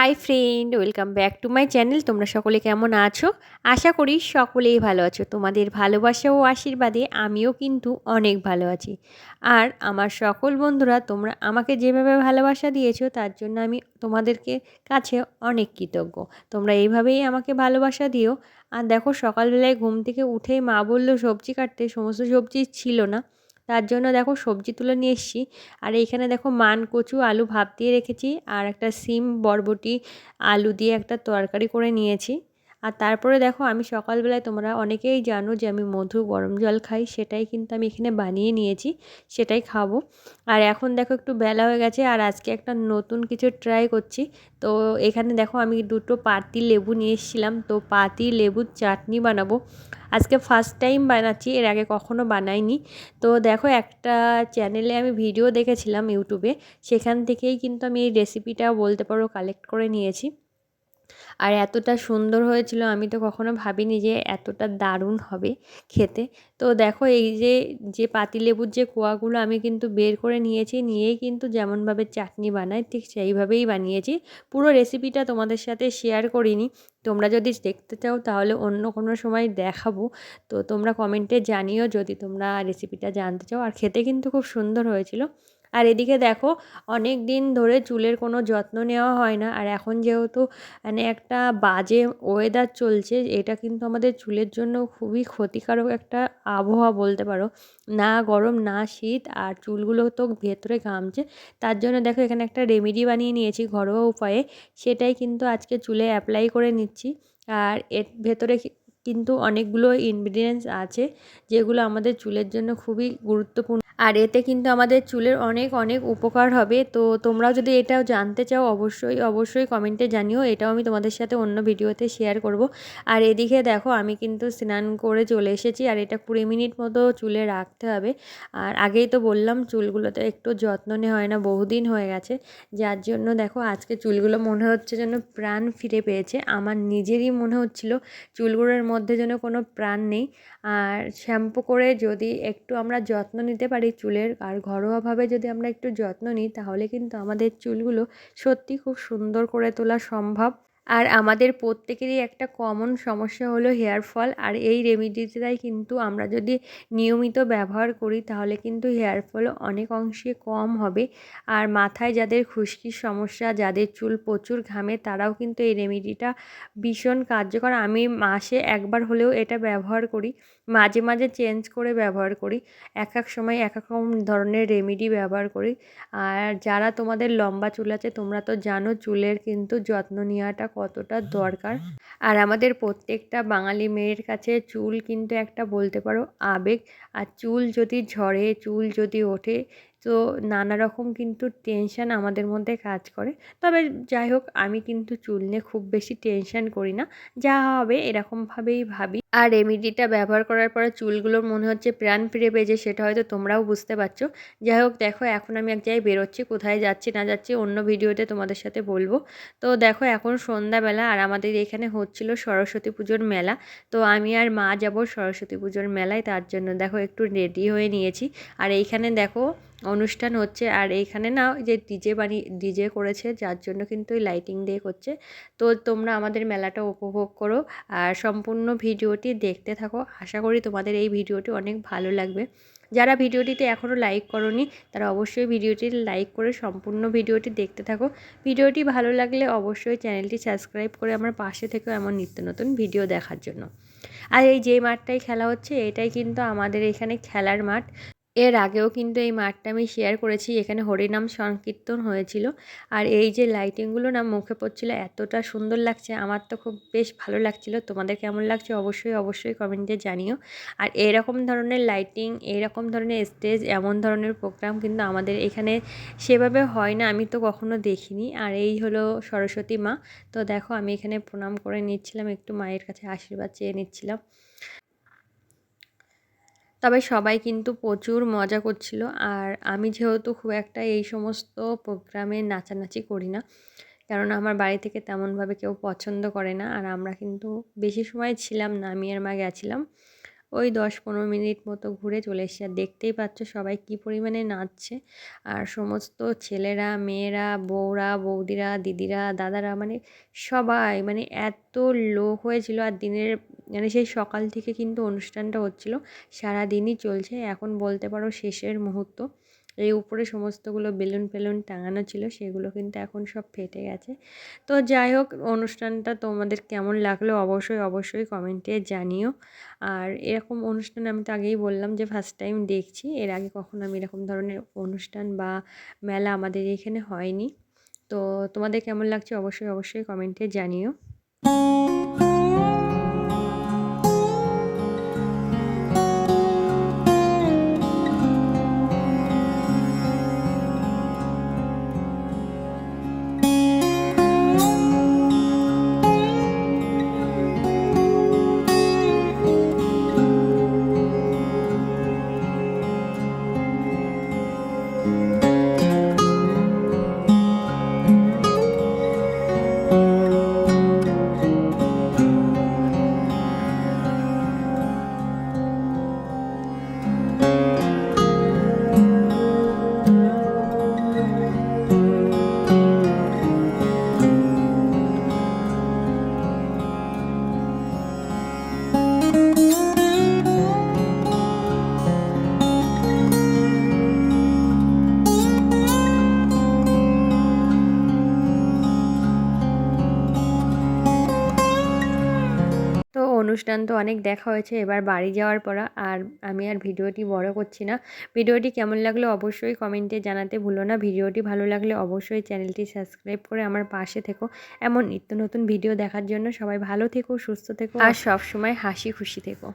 Hi friend, welcome back to my channel. তোমরা সকলে কেমন আছো? আশা করি সকলেই ভালো আছো। তোমাদের ভালোবাসা ও আশীর্বাদে আমিও কিন্তু অনেক ভালো আছি। আর আমার সকল বন্ধুরা, তোমরা আমাকে যেভাবে ভালোবাসা দিয়েছো তার জন্য আমি তোমাদেরকে কাছে অনেক কৃতজ্ঞ। তোমরা এইভাবেই আমাকে ভালোবাসা দিও। আর দেখো, সকালবেলায় ঘুম থেকে উঠেই মা বললো সবজি কাটতে, সমস্ত সবজি ছিল না, তার জন্য দেখো সবজি তুলে নিয়ে এসেছি। আর এইখানে দেখো মান কচু আলু ভাপ দিয়ে রেখেছি, আর একটা সিম বরবটি আলু দিয়ে একটা তরকারি করে নিয়েছি। আর তারপরে দেখো, আমি সকালবেলায়, তোমরা অনেকেই জানো যে আমি মধু গরম জল খাই, সেটাই কিন্তু আমি এখানে বানিয়ে নিয়েছি, সেটাই খাবো। আর এখন দেখো একটু বেলা হয়ে গেছে, আর আজকে একটা নতুন কিছু ট্রাই করছি। তো এখানে দেখো আমি দুটো পাতি লেবু নিয়ে এসেছিলাম, তো পাতি লেবুর চাটনি বানাবো। আজকে ফার্স্ট টাইম বানাচ্ছি, এর আগে কখনো বানাইনি। তো দেখো, একটা চ্যানেলে আমি ভিডিও দেখেছিলাম ইউটিউবে, সেখান থেকেই কিন্তু আমি এই রেসিপিটা বলতে পারো কালেক্ট করে নিয়েছি। আর এতটা সুন্দর হয়েছিল, আমি তো কখনো ভাবিনি যে এতটা দারুণ হবে খেতে। তো দেখো, এই যে যে পাতিলেবুর যে কোয়াগুলো আমি কিন্তু বের করে নিয়েছি, নিয়েই কিন্তু যেমনভাবে চাটনি বানাই ঠিক সেইভাবেই বানিয়েছি। পুরো রেসিপিটা তোমাদের সাথে শেয়ার করিনি। তোমরা যদি দেখতে চাও তাহলে অন্য কোনো সময় দেখাবো। তো তোমরা কমেন্টে জানিও যদি তোমরা রেসিপিটা জানতে চাও। আর খেতে কিন্তু খুব সুন্দর হয়েছিল। আর এদিকে দেখো, অনেক দিন ধরে চুলের কোনো যত্ন নেওয়া হয় না, আর এখন যেহেতু মানে একটা বাজে ওয়েদার চলছে, এটা কিন্তু আমাদের চুলের জন্য খুবই ক্ষতিকারক একটা আবহাওয়া বলতে পারো। না গরম না শীত, আর চুলগুলো তো ভেতরে ঘামছে। তার জন্য দেখো, এখানে একটা রেমেডি বানিয়ে নিয়েছি ঘরোয়া উপায়ে, সেটাই কিন্তু আজকে চুলে অ্যাপ্লাই করে নিচ্ছি। আর এর ভেতরে কিন্তু অনেকগুলো ইনগ্রিডিয়েন্টস আছে, যেগুলো আমাদের চুলের জন্য খুবই গুরুত্বপূর্ণ। আর এতে কিন্তু আমাদের চুলের অনেক অনেক উপকার হবে। তো তোমরাও যদি এটাও জানতে চাও, অবশ্যই অবশ্যই কমেন্টে জানিও, এটাও আমি তোমাদের সাথে অন্য ভিডিওতে শেয়ার করব। আর এদিকে দেখো, আমি কিন্তু স্নান করে চলে এসেছি, আর এটা 20 মিনিট মতো চুলে রাখতে হবে। আর আগেই তো বললাম চুলগুলোতে একটু যত্ন নেওয়া হয় না, বহুদিন হয়ে গেছে, যার জন্য দেখো আজকে চুলগুলো মনে হচ্ছে যেন প্রাণ ফিরে পেয়েছে। আমার নিজেরই মনে হচ্ছিল চুলগুলোর মধ্যে যেন কোনো প্রাণ নেই। আর শ্যাম্পু করে যদি একটু আমরা যত্ন নিতে পারি চুলের, আর ঘরোয়াভাবে যদি আমরা একটু যত্ন নিই, তাহলে কিন্তু আমাদের চুলগুলো সত্যি খুব সুন্দর করে তোলা সম্ভব। আর আমাদের প্রত্যেকেরই একটা কমন সমস্যা হলো হেয়ার ফল, আর এই রেমিডিটাই কিন্তু আমরা যদি নিয়মিত ব্যবহার করি তাহলে কিন্তু হেয়ার ফল অনেক অংশে কম হবে। আর মাথায় যাদের খুশকির সমস্যা, যাদের চুল প্রচুর ঘামে, তারাও কিন্তু এই রেমিডিটা ভীষণ কার্যকর। আমি মাসে একবার হলেও এটা ব্যবহার করি, মাঝে মাঝে চেঞ্জ করে ব্যবহার করি, এক এক সময় এক এক রকম ধরনের রেমিডি ব্যবহার করি। আর যারা তোমাদের লম্বা চুল আছে, তোমরা তো জানো চুলের কিন্তু যত্ন নেওয়াটা কতটা দরকার। আর আমাদের প্রত্যেকটা বাঙালি মেয়ের কাছে চুল কিন্তু একটা বলতে পারো আবেগ। আর চুল যদি ঝরে, চুল যদি ওঠে, তো নানা রকম কিন্তু টেনশন আমাদের মধ্যে কাজ করে। তবে যাই হোক, আমি কিন্তু চুল নিয়ে খুব বেশি টেনশন করি না, যা হবে এরকমভাবেই ভাবি। আর রেমিডিটা ব্যবহার করার পরে চুলগুলোর মনে হচ্ছে প্রাণ ফিরে পেয়েছে, সেটা হয়তো তোমরাও বুঝতে পারছো। যাই হোক, দেখো এখন আমি এক জায়গায় বেরোচ্ছি, কোথায় যাচ্ছি না যাচ্ছি অন্য ভিডিওতে তোমাদের সাথে বলবো। তো দেখো, এখন সন্ধ্যাবেলা, আর আমাদের এখানে হচ্ছিল সরস্বতী পুজোর মেলা। তো আমি আর মা যাব সরস্বতী পুজোর মেলায়, তার জন্য দেখো একটু রেডি হয়ে নিয়েছি। আর এইখানে দেখো অনুষ্ঠান হচ্ছে, আর এইখানে না যে ডিজে করেছে, যার জন্য কিন্তু ওই লাইটিং দিয়ে করছে। তো তোমরা আমাদের মেলাটা উপভোগ করো, আর সম্পূর্ণ ভিডিওটি দেখতে থাকো। আশা করি তোমাদের এই ভিডিওটি অনেক ভালো লাগবে। যারা ভিডিওটিতে এখনও লাইক করোনি, তারা অবশ্যই ভিডিওটি লাইক করে সম্পূর্ণ ভিডিওটি দেখতে থাকো। ভিডিওটি ভালো লাগলে অবশ্যই চ্যানেলটি সাবস্ক্রাইব করে আমার পাশে থেকেও এমন নিত্য নতুন ভিডিও দেখার জন্য। আর এই যে মাঠটাই খেলা হচ্ছে, এটাই কিন্তু আমাদের এখানে খেলার মাঠ। এর আগেও কিন্তু এই মাঠটা আমি শেয়ার করেছি, এখানে হরিনাম সংকীর্তন হয়েছিল। আর এই যে লাইটিংগুলো না মুখে পড়ছিল, এতটা সুন্দর লাগছে, আমার তো খুব বেশ ভালো লাগছিল। তোমাদের কেমন লাগছে অবশ্যই অবশ্যই কমেন্টে জানিও। আর এরকম ধরনের লাইটিং, এরকম ধরনের স্টেজ, এমন ধরনের প্রোগ্রাম কিন্তু আমাদের এখানে সেভাবে হয় না, আমি তো কখনো দেখিনি। আর এই হলো সরস্বতী মা। তো দেখো, আমি এখানে প্রণাম করে নিচ্ছিলাম, একটু মায়ের কাছে আশীর্বাদ চেয়ে নিচ্ছিলাম। তবে সবাই কিন্তু প্রচুর মজা করছিল। আর আমি যেহেতু খুব একটা এই সমস্ত প্রোগ্রামে নাচানাচি করি না, কেননা আমার বাড়ি থেকে তেমনভাবে কেউ পছন্দ করে না। আর আমরা কিন্তু বেশি সময় ছিলাম না, আমি আর মা গেছিলাম ওই 10-15 মিনিট মতো ঘুরে চলে এসেছি। আর দেখতেই পাচ্ছ সবাই কী পরিমাণে নাচছে। আর সমস্ত ছেলেরা, মেয়েরা, বউরা, বৌদিরা, দিদিরা, দাদারা মানে সবাই মানে এত লোক হয়েছিল। আর দিনের মানে সেই সকাল থেকে কিন্তু অনুষ্ঠানটা হচ্ছিল, সারাদিনই চলছে। এখন বলতে পারো শেষের মুহূর্ত। এই উপরে সমস্তগুলো বেলুন ফেলুন টাঙানো ছিল, সেগুলো কিন্তু এখন সব ফেটে গেছে। তো যাই হোক, অনুষ্ঠানটা তোমাদের কেমন লাগলো অবশ্যই কমেন্টে জানিও। আর এরকম অনুষ্ঠান আমি তো আগেই বললাম যে ফার্স্ট টাইম দেখছি, এর আগে কখনো আমি এরকম ধরনের অনুষ্ঠান বা মেলা আমাদের এখানে হয়নি। তো তোমাদের কেমন লাগছে অবশ্যই কমেন্টে জানিও। তো অনুষ্ঠান তো অনেক দেখা হয়েছে, এবার বাড়ি যাওয়ার পর আর আমি আর ভিডিওটি বড় করছি না। ভিডিওটি কেমন লাগলো অবশ্যই কমেন্টে জানাতে ভুলো না। ভিডিওটি ভালো লাগলে অবশ্যই চ্যানেলটি সাবস্ক্রাইব করে আমার পাশে থেকো। এমন নিত্য নতুন ভিডিও দেখার জন্য সবাই ভালো থেকো, সুস্থ থেকো আর সব সময় হাসি খুশি থেকো।